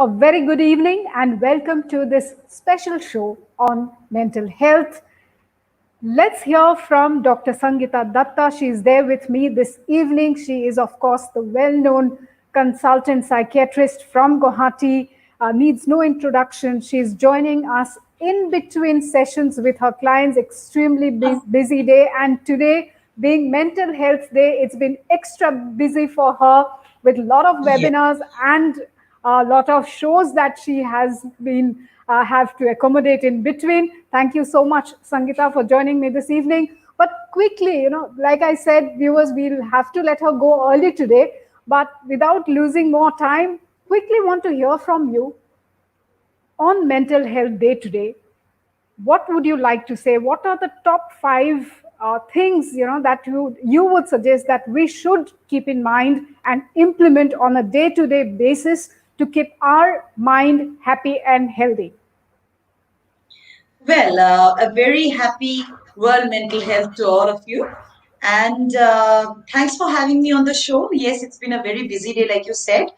A very good evening and welcome to this special show on mental health. Let's hear from Dr. Sangeeta Dutta. She is there with me this evening. She is, of course, the well known consultant psychiatrist from Guwahati. Needs no introduction. She is joining us in between sessions with her clients. Extremely busy day. And today, being Mental Health Day, it's been extra busy for her with a lot of Yeah. webinars and a lot of shows that she has been have to accommodate in between. Thank you so much, Sangeeta, for joining me this evening. But quickly, like I said, viewers, we'll have to let her go early today. But without losing more time, quickly want to hear from you on Mental Health Day today. What would you like to say? What are the top five things that you would suggest that we should keep in mind and implement on a day-to-day basis to keep our mind happy and healthy? Well, a very happy World Mental Health to all of you. And thanks for having me on the show. Yes, it's been a very busy day, like you said.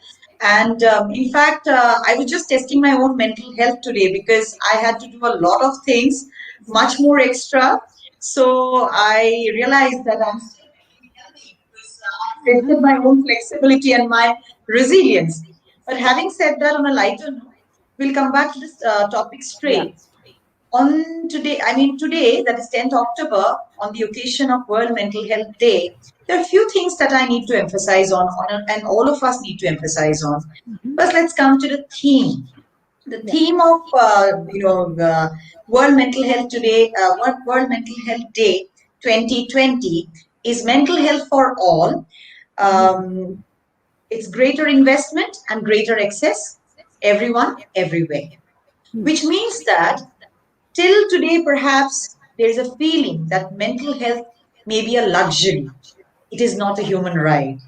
And in fact, I was just testing my own mental health today because I had to do a lot of things, much more extra. So I realized that I'm still mentally healthy because I've tested my own flexibility and my resilience. But having said that, on a lighter note, we'll come back to this topic Yeah. straight. On today, I mean today, that is 10th October, on the occasion of World Mental Health Day, there are a few things that I need to emphasize on and all of us need to emphasize on. First, let's come to the theme. The Yeah. theme of World Mental Health today, World Mental Health Day 2020 is mental health for all. Um, it's greater investment and greater access, everyone, everywhere. Which means that till today, perhaps there is a feeling that mental health may be a luxury. It is not a human right.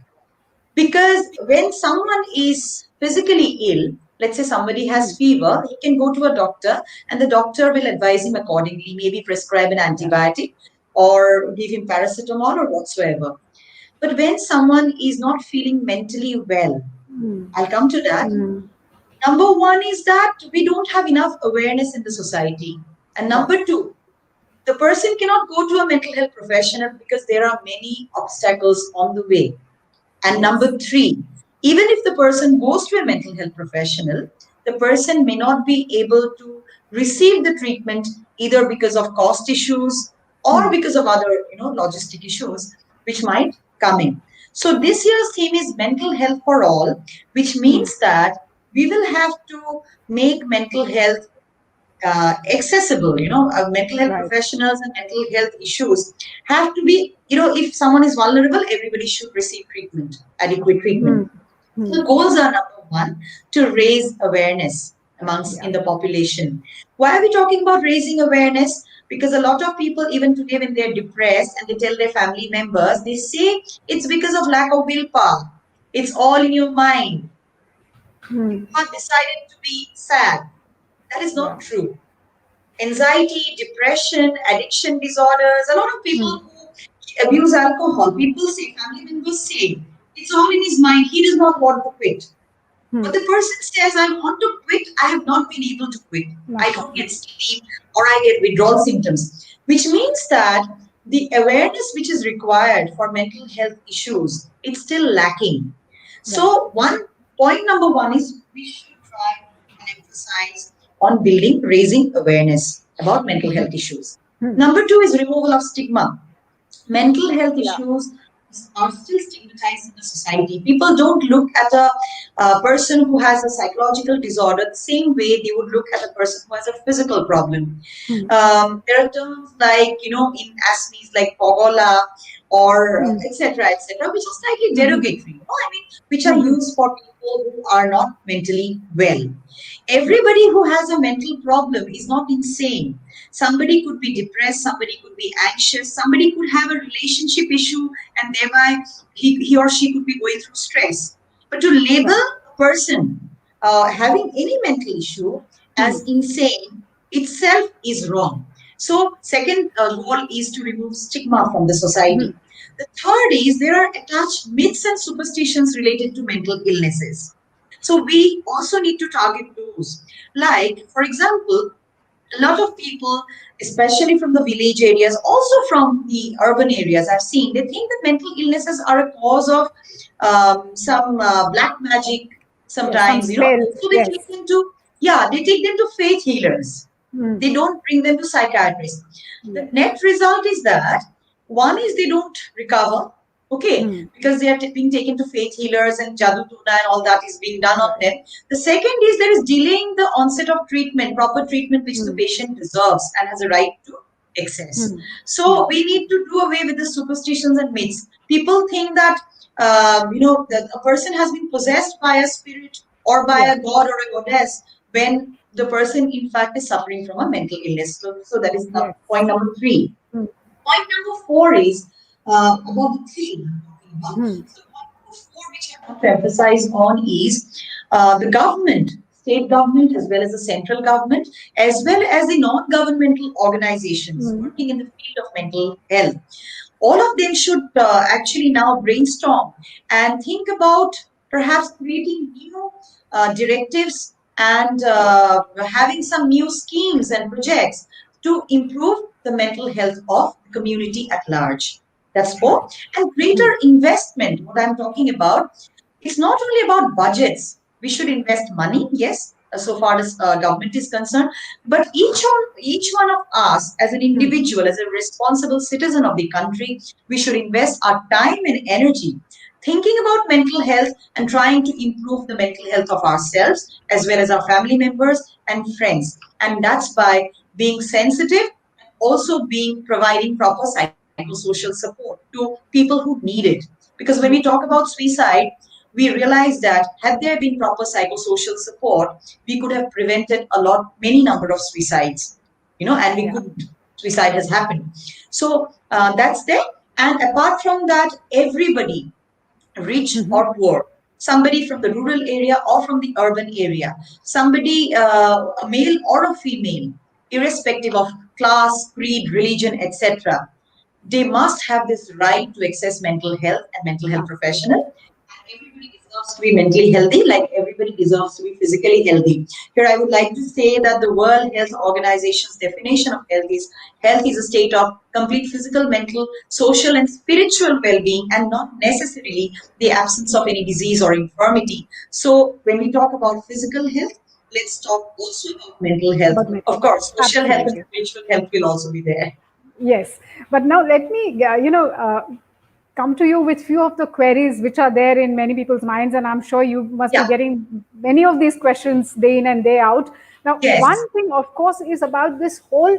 Because when someone is physically ill, let's say somebody has fever, he can go to a doctor and the doctor will advise him accordingly, maybe prescribe an antibiotic or give him paracetamol or whatsoever. But when someone is not feeling mentally well, I'll come to that. Number one is that we don't have enough awareness in the society. And number two, the person cannot go to a mental health professional because there are many obstacles on the way. And number three, even if the person goes to a mental health professional, the person may not be able to receive the treatment either because of cost issues or because of other, logistic issues which might come in. So this year's theme is mental health for all, which means that we will have to make mental health accessible. Mental health Right. professionals and mental health issues have to be, if someone is vulnerable, everybody should receive treatment, adequate treatment. So the goals are number one, to raise awareness amongst Yeah. in the population. Why are we talking about raising awareness? Because a lot of people, even today, when they're depressed and they tell their family members, they say it's because of lack of willpower. It's all in your mind. You have decided to be sad. That is Yeah. not true. Anxiety, depression, addiction disorders, a lot of people who abuse alcohol, people say, family members say, it's all in his mind. He does not want to quit. But the person says, I want to quit. I have not been able to quit. I don't get sleep or I get withdrawal symptoms, which means that the awareness which is required for mental health issues, it's still lacking. Right. So point number one is we should try and emphasize on building, raising awareness about mental health issues. Number two is removal of stigma. Mental health Yeah. issues are still stigmatized in the society. People don't look at a person who has a psychological disorder the same way they would look at a person who has a physical problem. There are terms like, in ASMEs like pogola or etc., which are slightly derogatory, I mean, which are used for people who are not mentally well. Everybody who has a mental problem is not insane. Somebody could be depressed, somebody could be anxious, somebody could have a relationship issue and thereby he or she could be going through stress. But to label a person having any mental issue as insane itself is wrong. So, second goal is to remove stigma from the society. The third is there are attached myths and superstitions related to mental illnesses. So we also need to target those. Like, for example, a lot of people, especially from the village areas, also from the urban areas, I've seen, they think that mental illnesses are a cause of some black magic Yes, some sometimes, spell. So they take Yes. them to, yeah, they take them to faith healers. Mm. They don't bring them to psychiatrists. The Yes. net result is that one is they don't recover, okay, Mm. because they are being taken to faith healers and jadoo tuna and all that is being done on Right. them. The second is there is delaying the onset of treatment, proper treatment which the Mm. patient deserves and has a right to access. Mm. So Mm. we need to do away with the superstitions and myths. People think that that a person has been possessed by a spirit or by Yeah. a god or a goddess when the person in fact is suffering from a mental illness. So that is Yes. point number three. Mm. Point number four is about the theme I'm talking about. Mm. So point number four, which I want to emphasize on, is the government, state government, as well as the central government, as well as the non-governmental organizations Mm. working in the field of mental health. All of them should actually now brainstorm and think about perhaps creating new directives and having some new schemes and projects to improve the mental health of the community at large. That's four. And greater Mm. investment, what I'm talking about, it's not only about budgets. We should invest money, yes, so far as government is concerned, but each one of us as an Mm. individual, as a responsible citizen of the country, we should invest our time and energy thinking about mental health and trying to improve the mental health of ourselves as well as our family members and friends. And that's by being sensitive, also being providing proper psychosocial support to people who need it. Because when we Mm. talk about suicide, we realize that had there been proper psychosocial support, we could have prevented many number of suicides, and we Yeah. could, suicide has happened. So that's there. And apart from that, everybody, rich Mm-hmm. or poor, somebody from the rural area or from the urban area, somebody, a male or a female, irrespective of class, creed, religion, etc., they must have this right to access mental health and mental health professional. Absolutely. And everybody deserves to be mentally healthy, like everybody deserves to be physically healthy. Here, I would like to say that the World Health Organization's definition of health is a state of complete physical, mental, social, and spiritual well-being, and not necessarily the absence of any disease or infirmity. So, when we talk about physical health, let's talk also about mental health. About mental Of health. course, social health and Absolutely. spiritual health will also be there. Yes. But now let me, come to you with few of the queries which are there in many people's minds, and I'm sure you must be Yeah. getting many of these questions day in and day out. Now, Yes. one thing, of course, is about this whole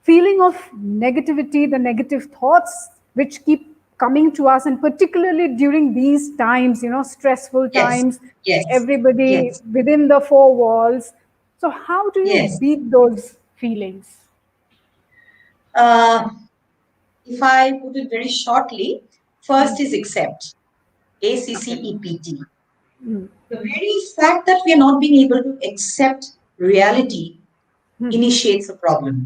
feeling of negativity, the negative thoughts which keep coming to us, and particularly during these times, stressful Yes. times, Yes. everybody Yes. within the four walls. So, how do you Yes. beat those feelings? Uh, if I put it very shortly, first is accept. Okay. ACCEPT. Mm. The very fact that we are not being able to accept reality Mm. initiates a problem.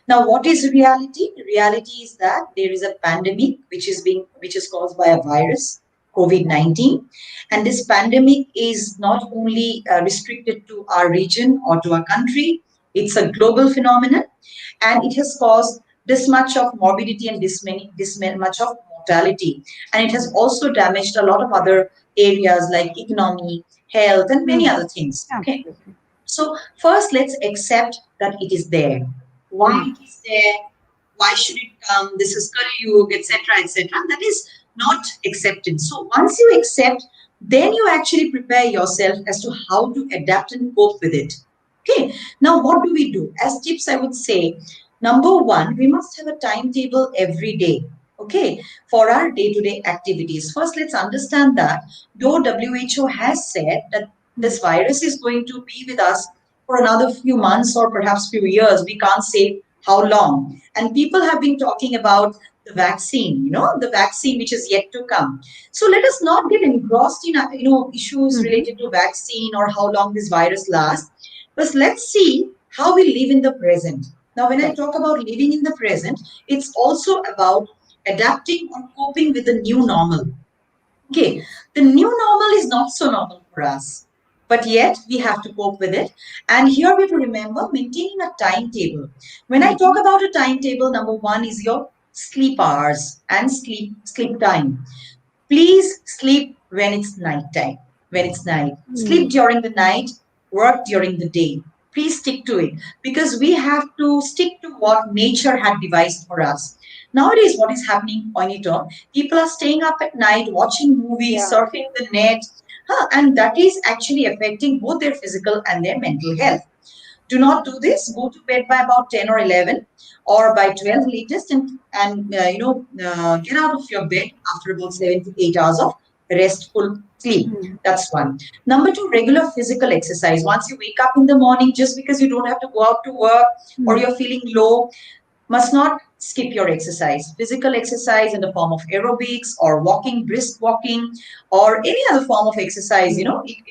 Now, what is reality? Reality is that there is a pandemic which is caused by a virus, COVID-19, and this pandemic is not only restricted to our region or to our country. It's a global phenomenon, and it has caused this much of morbidity and this much of mortality, and it has also damaged a lot of other areas like economy, health, and many Mm. other things. Okay, Absolutely. so first, let's accept that it is there. Why Mm. it is there? Why should it come? This is Kali Yuga, etc., etc. That is not acceptance. So once you accept, then you actually prepare yourself as to how to adapt and cope with it. Okay. Now, what do we do? As tips, I would say, number one, we must have a timetable every day. Okay, for our day-to-day activities. First, let's understand that though WHO has said that this virus is going to be with us for another few months or perhaps few years. We can't say how long. And people have been talking about the vaccine, the vaccine which is yet to come. So let us not get engrossed in issues Mm-hmm. related to vaccine or how long this virus lasts. But let's see how we live in the present. Now, when I Right. talk about living in the present, it's also about adapting or coping with the new normal. Okay, the new normal is not so normal for us. but yet we have to cope with it. And here we have to remember maintaining a timetable. When I talk about a timetable, number one is your sleep hours and sleep time. Please sleep when it's night time. When it's night, sleep during the night, work during the day. Please stick to it because we have to stick to what nature had devised for us. Nowadays, what is happening on it all? People are staying up at night, watching movies, Yeah. surfing the net, and that is actually affecting both their physical and their mental health. Do not do this. Go to bed by about 10 or 11 or by 12 latest, and get out of your bed after about 7 to 8 hours of restful sleep. That's one. Number two, regular physical exercise. Once you wake up in the morning, just because you don't have to go out to work or you're feeling low, must not skip your exercise. Physical exercise in the form of aerobics or walking, brisk walking, or any other form of exercise. It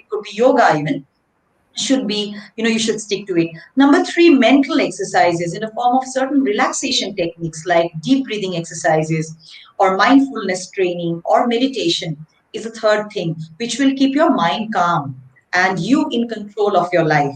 could be yoga even, should be, you should stick to it. Number three, mental exercises in the form of certain relaxation techniques like deep breathing exercises or mindfulness training or meditation is a third thing, which will keep your mind calm and you in control of your life.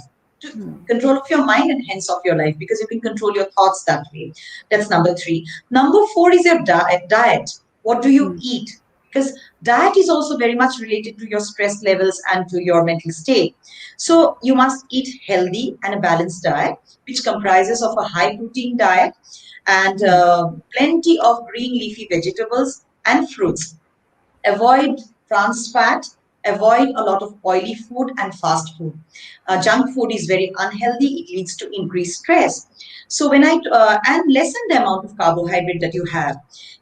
Control of your mind and hence of your life, because you can control your thoughts that way. That's number three. Number four is your diet. What do you eat? Because diet is also very much related to your stress levels and to your mental state. So you must eat healthy and a balanced diet, which comprises of a high protein diet and plenty of green leafy vegetables and fruits. Avoid trans fat, avoid a lot of oily food and fast food. Junk food is very unhealthy, it leads to increased stress. So and lessen the amount of carbohydrate that you have.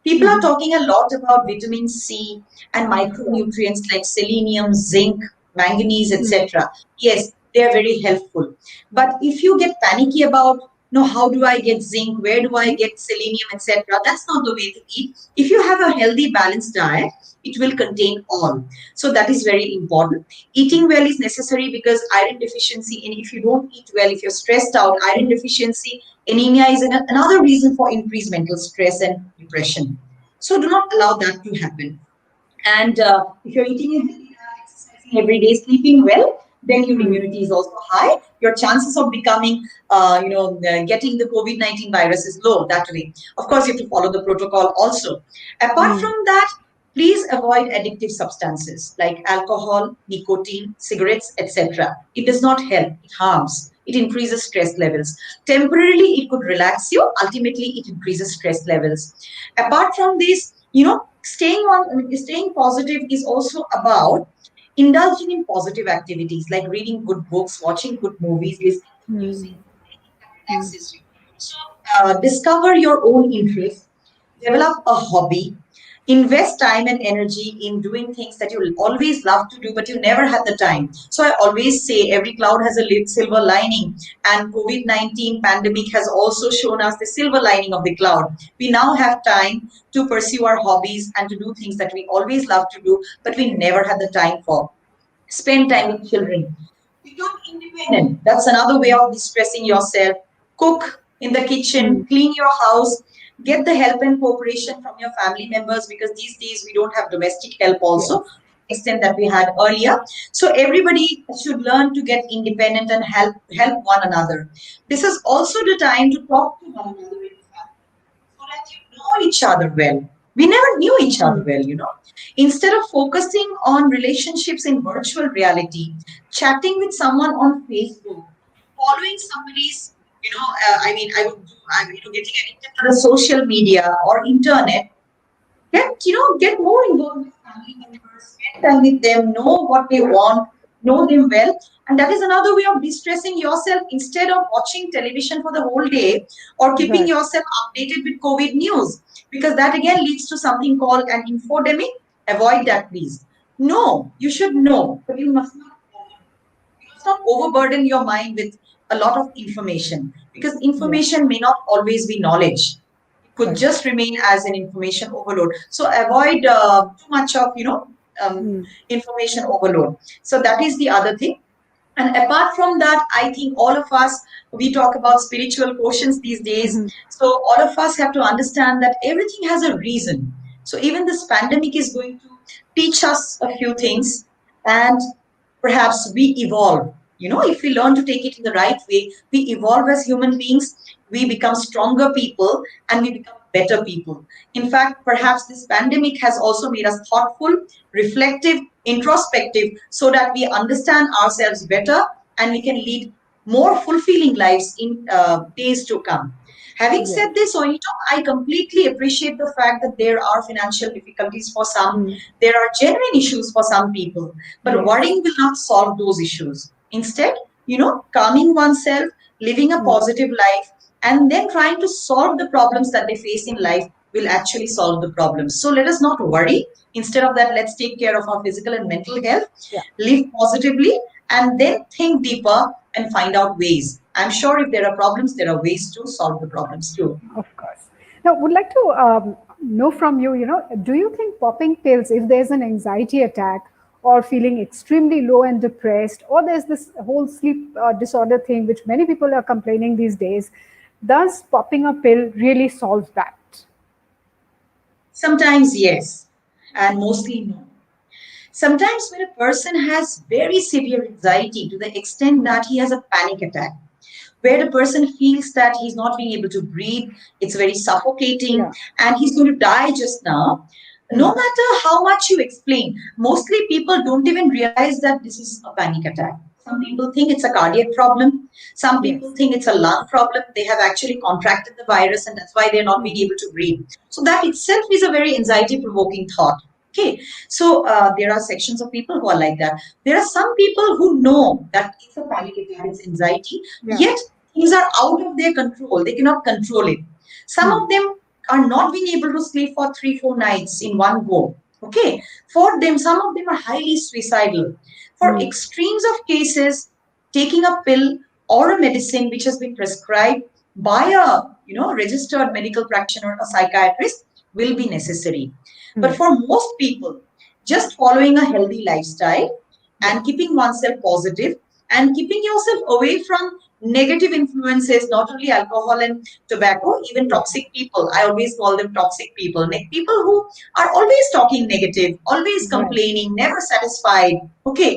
People are talking a lot about vitamin C and micronutrients like selenium, zinc, manganese, etc. Yes, they are very helpful. But if you get panicky about, no, how do I get zinc? Where do I get selenium, etc.? That's not the way to eat. If you have a healthy, balanced diet, it will contain all. So that is very important. Eating well is necessary because iron deficiency, and if you don't eat well, if you're stressed out, iron deficiency, anemia is another reason for increased mental stress and depression. So do not allow that to happen. And if you're eating a healthy diet, exercising every day, sleeping well, then your immunity is also high. Your chances of becoming, getting the COVID-19 virus is low that way. Of course, you have to follow the protocol also. Apart from that, please avoid addictive substances like alcohol, nicotine, cigarettes, etc. It does not help, it harms. It increases stress levels. Temporarily, it could relax you. Ultimately, it increases stress levels. Apart from this, staying positive is also about indulging in positive activities like reading good books, watching good movies, listening to music, anything that relaxes you. So discover your own interests, develop a hobby, invest time and energy in doing things that you always love to do, but you never had the time. So I always say every cloud has a silver lining, and COVID-19 pandemic has also shown us the silver lining of the cloud. We now have time to pursue our hobbies and to do things that we always love to do, but we never had the time for. Spend time with children. Become independent. That's another way of distressing yourself. Cook in the kitchen, clean your house, get the help and cooperation from your family members, because these days we don't have domestic help also to the extent that we had earlier. So everybody should learn to get independent and help one another. This is also the time to talk to one another in family so that you know each other well. We never knew each other well. Instead of focusing on relationships in virtual reality, chatting with someone on Facebook, following somebody's, getting addicted to the social media or internet, get more involved with family members, spend time with them, know what they want, know them well. And that is another way of distressing yourself instead of watching television for the whole day or keeping Right. yourself updated with COVID news. Because that again leads to something called an infodemic. Avoid that, please. No, you should know, but you must not overburden your mind with a lot of information, because Yeah. information may not always be knowledge. It could Correct. just remain as an information overload. So avoid too much of information overload. So that is the other thing. And apart from that, I think all of us, we talk about spiritual quotients these days. So all of us have to understand that everything has a reason. So even this pandemic is going to teach us a few things. And perhaps we evolve. If we learn to take it in the right way, we evolve as human beings, we become stronger people, and we become better people. In fact, perhaps this pandemic has also made us thoughtful, reflective, introspective, so that we understand ourselves better and we can lead more fulfilling lives in days to come. Having Yes. said this, Onito, I completely appreciate the fact that there are financial difficulties for some, Mm. there are genuine issues for some people, but Yes. worrying will not solve those issues. Instead, calming oneself, living a Mm. positive life, and then trying to solve the problems that they face in life will actually solve the problems. So let us not worry. Instead of that, let's take care of our physical and mental health, Yeah. live positively, and then think deeper and find out ways. I'm sure if there are problems, there are ways to solve the problems too. Of course. Now, would like to know from you, do you think popping pills, if there's an anxiety attack or feeling extremely low and depressed, or there's this whole sleep disorder thing, which many people are complaining these days, does popping a pill really solve that? Sometimes yes, and mostly no. Sometimes when a person has very severe anxiety to the extent that he has a panic attack, where the person feels that he's not being able to breathe, it's very suffocating, Yeah. and he's going to die just now. No Hmm. matter how much you explain, mostly people don't even realize that this is a panic attack. Some people think it's a cardiac problem. Some people Yes. think it's a lung problem. They have actually contracted the virus, and that's why they're not being Hmm. able to breathe. So, that itself is a very anxiety provoking thought. Okay, so there are sections of people who are like that. There are some people who know that it's a panic attack, it's anxiety, Yeah. yet things are out of their control. They cannot control it. Some Hmm. of them are not being able to sleep for 3, 4 nights in one go. Okay, for them, some of them are highly suicidal. For Hmm. extremes of cases, taking a pill or a medicine which has been prescribed by a registered medical practitioner or psychiatrist will be necessary. Hmm. But for most people, just following a healthy lifestyle Yeah. and keeping oneself positive and keeping yourself away from negative influences, not only alcohol and tobacco, even Yeah. toxic people. I always call them toxic people. People who are always talking negative, always Right. complaining, never satisfied. Okay,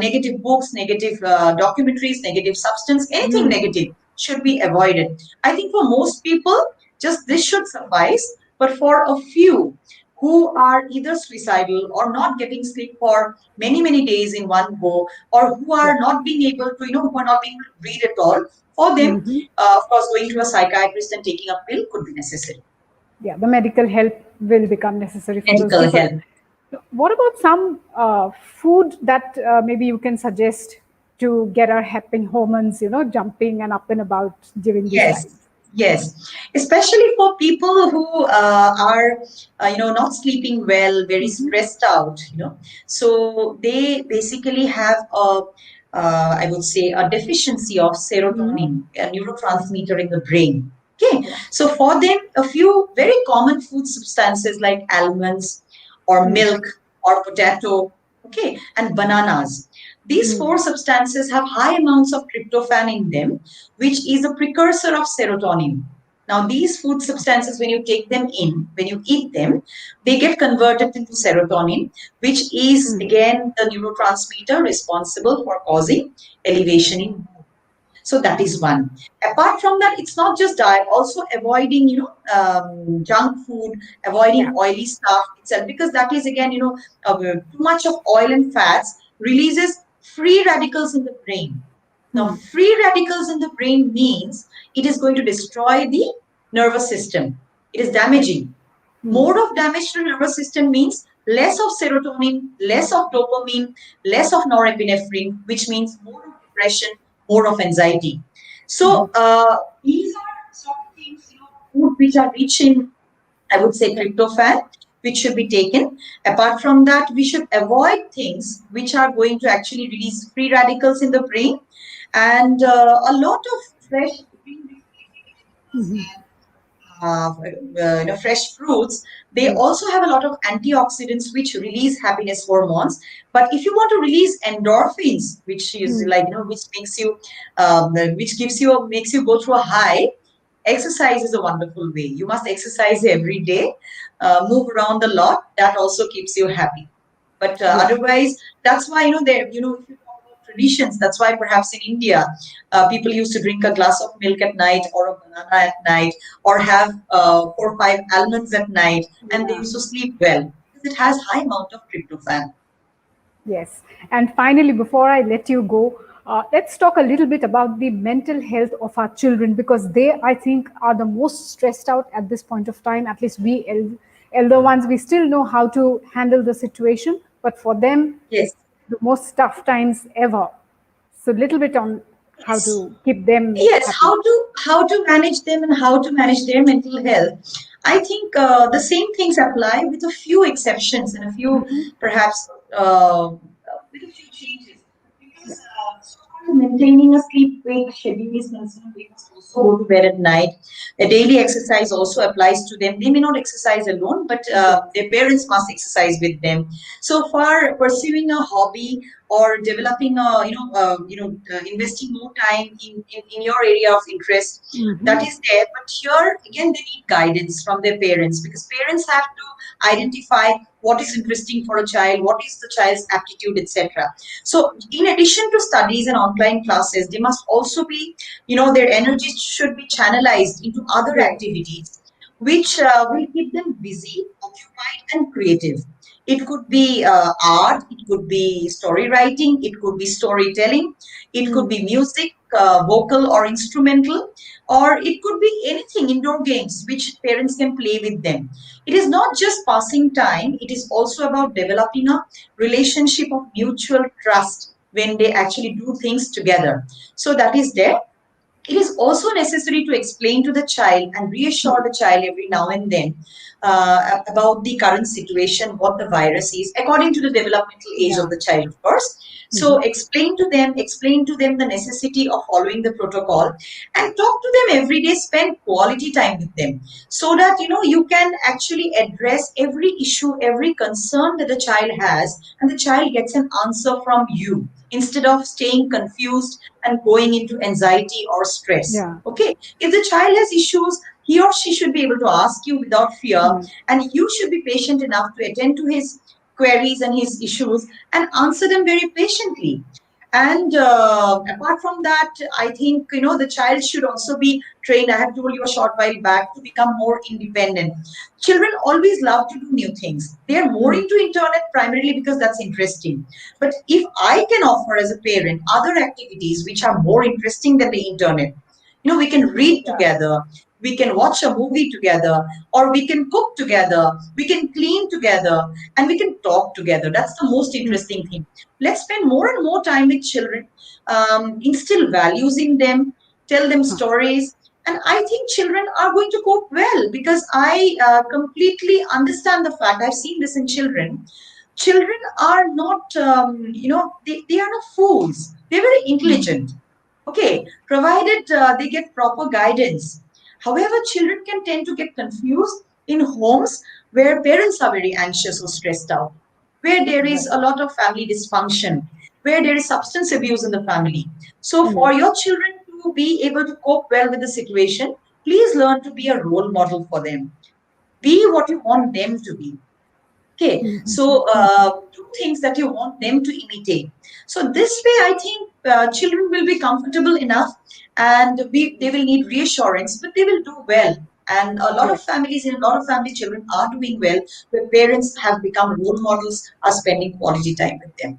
negative books, negative documentaries, negative substance, anything Hmm. negative should be avoided. I think for most people, just this should suffice. But for a few who are either suicidal or not getting sleep for many, many days in one go, or who Yeah. are not being able to, who are not being able to breathe at all, for them, Hmm. of course, going to a psychiatrist and taking a pill could be necessary. Yeah, the medical help will become necessary for those Medical people. help. What about some food that maybe you can suggest to get our happy hormones, jumping and up and about during these Yes, times? yes. Especially for people who are, not sleeping well, very Hmm. stressed out, So they basically have I would say, a deficiency of Hmm. serotonin, a neurotransmitter in the brain. Okay. Yeah. So for them, a few very common food substances like almonds or Hmm. milk or potato, okay, and bananas. These Hmm. four substances have high amounts of tryptophan in them, which is a precursor of serotonin. Now, these food substances, when you take them in, when you eat them, they get converted into serotonin, which is Hmm. again the neurotransmitter responsible for causing elevation in mood. So that is one. Apart from that, it's not just diet, also avoiding, junk food, Yeah. avoiding oily stuff itself, because that is again, too much of oil and fats releases free radicals in the brain. Now, Hmm. free radicals in the brain means it is going to destroy the nervous system. It is damaging. Hmm. More of damage to nervous system means less of serotonin, less of dopamine, less of norepinephrine, which means more of depression, more of anxiety. Hmm. So these are sort of things, food which are rich in, I would say, Yeah. tryptophan, which should be taken. Apart from that, we should avoid things which are going to actually release free radicals in the brain, and a lot of fresh green vegetables Hmm. and fresh fruits. They Hmm. also have a lot of antioxidants which release happiness hormones. But if you want to release endorphins, which is Hmm. like, which makes you, which gives you, makes you go through a high, exercise is a wonderful way. You must exercise every day, move around a lot. That also keeps you happy. But Yes. otherwise, that's why, there, if you talk about traditions, that's why perhaps in India, people used to drink a glass of milk at night or a banana at night or have 4 or 5 almonds at night, and they Yeah. used to sleep well because it has high amount of tryptophan. Yes. And finally, before I let you go, let's talk a little bit about the mental health of our children, because they, I think, are the most stressed out at this point of time. At least we elder ones, we still know how to handle the situation, but for them, Yes. the most tough times ever. So, little bit on how Yes. to keep them Yes, happy. how to manage them and how to manage their mental health. I think the same things apply with a few exceptions and a few perhaps with a few changes. Because so far as maintaining a sleep-wake schedule is concerned, they must also go to bed at night. A daily exercise also applies to them. They may not exercise alone, but Yes. their parents must exercise with them. So far, pursuing a hobby or developing a investing more time in your area of interest, that Hmm. is there. But here again they need guidance from their parents, because parents have to identify what is interesting for a child, what is the child's aptitude, etc. So in addition to studies and online classes, they must also be, their energy should be channelized into other Yes. activities which will keep them busy, occupied, and creative. It could be art, it could be story writing, it could be storytelling, it could Mm. be music, vocal or instrumental, or it could be anything, indoor games, which parents can play with them. It is not just passing time, it is also about developing a relationship of mutual trust when they actually do things together. So that is there. It is also necessary to explain to the child and reassure the child every now and then about the current situation, what the virus is, according to the developmental age of Yeah. the child, of course. So explain to them the necessity of following the protocol, and talk to them every day. Spend quality time with them, so that you can actually address every issue, every concern that the child has, and the child gets an answer from you instead of staying confused and going into anxiety or stress. Yeah. Okay. If the child has issues, he or she should be able to ask you without fear, Mm. and you should be patient enough to attend to his queries and his issues and answer them very patiently. And apart from that, I think the child should also be trained. I have told you a short while back, to become more independent. Children always love to do new things. They are more Mm. into internet primarily because that's interesting. But if I can offer as a parent other activities which are more interesting than the internet, we can read Yeah. together, we can watch a movie together, or we can cook together, we can clean together, and we can talk together. That's the most Mm. interesting thing. Let's spend more and more time with children, instill values in them, tell them Huh. stories. And I think children are going to cope well, because I completely understand the fact. I've seen this in children. Children are not, they are not fools. They're very Mm. intelligent. Okay, provided they get proper guidance. However, children can tend to get confused in homes where parents are very anxious or stressed out, where there is Right. a lot of family dysfunction, where there is substance abuse in the family. So, Mm. for your children to be able to cope well with the situation, please learn to be a role model for them. Be what you want them to be. Okay, so do things that you want them to imitate. So this way, I think children will be comfortable enough, and they will need reassurance, but they will do well. And a lot of Yes. families, in a lot of family, children are doing well, where parents have become role models, are spending quality time with them.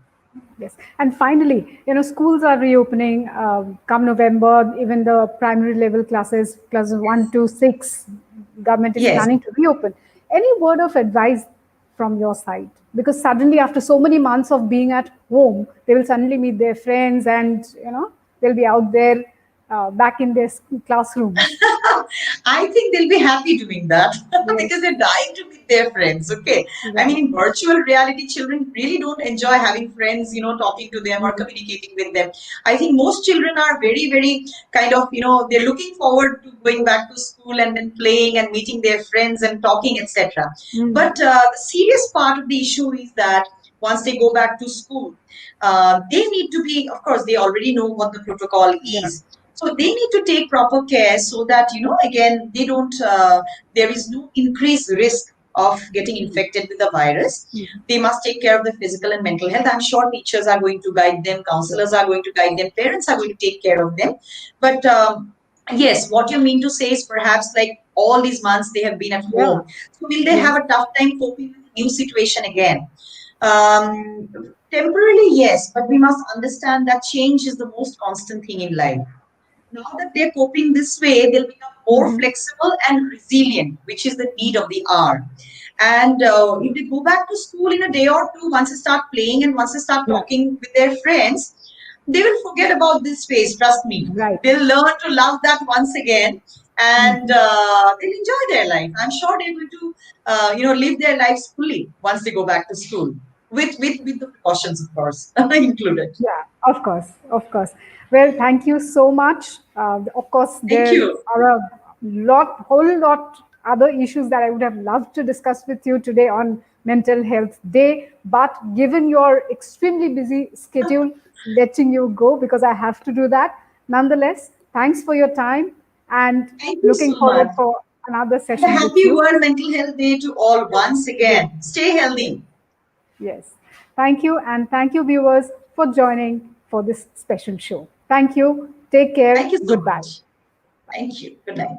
Yes. And finally, schools are reopening come November. Even the primary level classes, classes 1 to 6, government is Yes. planning to reopen. Any word of advice from your side? Because suddenly, after so many months of being at home, they will suddenly meet their friends, and they'll be out there back in their classrooms. I think they'll be happy doing that Yes. because they're dying to meet their friends. Okay. I mean, Right. in virtual reality, children really don't enjoy having friends, talking to them or Mm. communicating with them. I think most children are very, very kind of, they're looking forward to going back to school and then playing and meeting their friends and talking, etc. Mm. But the serious part of the issue is that once they go back to school, they need to be, of course, they already know what the protocol Yeah. is, so they need to take proper care, so that again, they don't there is no increased risk of getting infected with the virus. They must take care of the physical and mental health. I'm sure teachers are going to guide them, counselors are going to guide them, parents are going to take care of them. But yes, what you mean to say is perhaps like all these months they have been at Yeah. home. So will they Yes. have a tough time coping with the new situation again? Temporarily, yes, but we must understand that change is the most constant thing in life. Now that they're coping this way, they'll become more flexible and resilient, which is the need of the hour. And if they go back to school in a day or two, once they start playing and once they start Yeah. talking with their friends, they will forget about this phase. Trust me. Right. They'll learn to love that once again, and they'll enjoy their life. I'm sure they're going to, live their lives fully once they go back to school, with the precautions, of course, included. Yeah, of course, of course. Well, thank you so much. Of course, Thank there you. are a whole lot other issues that I would have loved to discuss with you today on Mental Health Day. But given your extremely busy schedule, letting you go because I have to do that. Nonetheless, thanks for your time and Thank you looking so forward much. for another And a session with happy you. World Mental Health Day to all once Yes, again. Stay yes. healthy. Yes. Thank you. And thank you, viewers, for joining for this special show. Thank you. Take Thank care. you so Goodbye. much. Thank you. Good night.